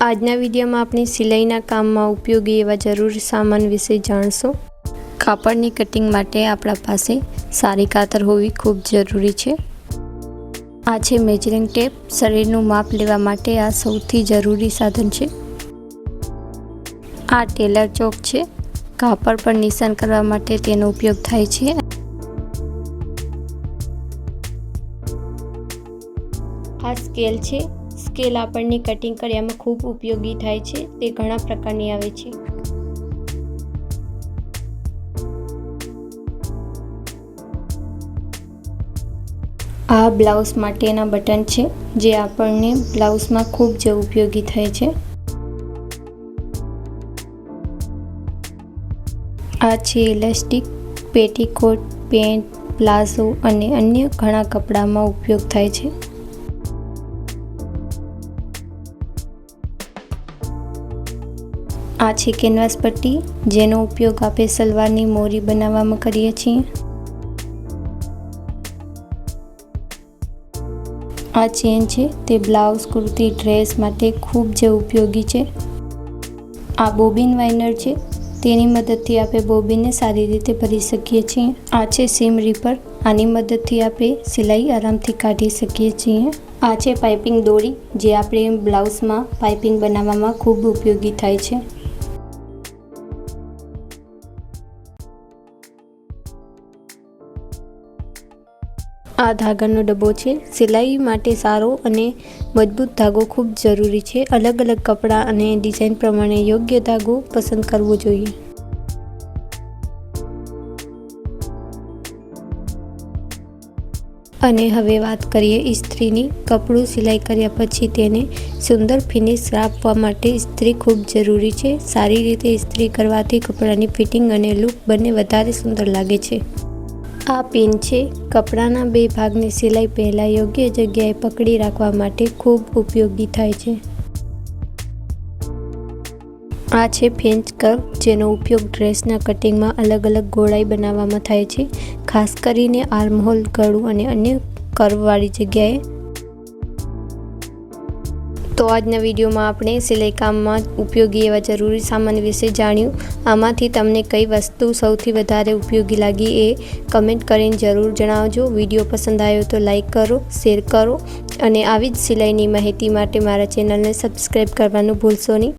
આજના વિડીયોમાં આપણે સિલાઈના કામમાં ઉપયોગી એવા જરૂરી સામાન વિશે જાણશું। કાપડની કટિંગ માટે આપણા પાસે સારી કાતર હોવી ખૂબ જરૂરી છે। આ છે મેજરિંગ ટેપ। શરીરનું માપ લેવા માટે આ સૌથી જરૂરી સાધન છે। આ ટેલર ચોક છે। કાપડ પર નિશાન કરવા માટે તેનો ઉપયોગ થાય છે। આ સ્કેલ છે। સ્કેલ આપણને કટિંગ કરવામાં ખૂબ ઉપયોગી થાય છે। તે ઘણા પ્રકારની આવે છે। આ બ્લાઉઝ માટેના બટન છે જે આપણને બ્લાઉઝમાં ખૂબ જ ઉપયોગી થાય છે। આ છે ઇલાસ્ટિક। પેટીકોટ, પેન્ટ, પ્લાઝો અને અન્ય ઘણા કપડામાં ઉપયોગ થાય છે। આ છે કેનવાસ પટ્ટી, જેનો ઉપયોગ આપણે સલવારની મોરી બનાવવામાં કરીએ છીએ। આ ચેન છે, તે બ્લાઉઝ, કુર્તી, ડ્રેસ માટે ખૂબ જ ઉપયોગી છે। આ બોબિન વાઇનર છે, તેની મદદથી આપણે બોબિનને સારી રીતે ભરી શકીએ છીએ। આ છે સીમ રીપર। આની મદદથી આપણે સિલાઈ આરામથી કાઢી શકીએ છીએ। આ છે પાઇપિંગ દોરી, જે આપણે બ્લાઉઝમાં પાઇપિંગ બનાવવામાં ખૂબ ઉપયોગી થાય છે। આ ધાગાનો ડબ્બો છે। સિલાઈ માટે સારો અને મજબૂત ધાગો ખૂબ જરૂરી છે। અલગ અલગ કપડાં અને ડિઝાઇન પ્રમાણે યોગ્ય ધાગો પસંદ કરવો જોઈએ। અને હવે વાત કરીએ ઇસ્ત્રીની। કપડું સિલાઈ કર્યા પછી તેને સુંદર ફિનિશ આપવા માટે ઇસ્ત્રી ખૂબ જરૂરી છે। સારી રીતે ઇસ્ત્રી કરવાથી કપડાની ફિટિંગ અને લુક બંને વધારે સુંદર લાગે છે। આ પિન છે। કપડાના બે ભાગની સિલાઈ પહેલાં યોગ્ય જગ્યાએ પકડી રાખવા માટે ખૂબ ઉપયોગી થાય છે। આ છે ફ્રેન્ચ કર્વ, જેનો ઉપયોગ ડ્રેસના કટિંગમાં અલગ અલગ ગોળાઈ બનાવવામાં થાય છે, ખાસ કરીને આર્મહોલ, ગળું અને અન્ય કર્વવાળી જગ્યાએ। તો આજના વિડીયોમાં આપણે સિલાઈ કામમાં ઉપયોગી એવા જરૂરી સામાન વિશે જાણ્યું। આમાંથી તમને કઈ વસ્તુ સૌથી વધારે ઉપયોગી લાગી એ કમેન્ટ કરીને જરૂર જણાવજો। વિડીયો પસંદ આવ્યો તો લાઈક કરો, શેર કરો અને આવી જ સિલાઈની માહિતી માટે મારા ચેનલને સબસ્ક્રાઈબ કરવાનું ભૂલશો નહીં।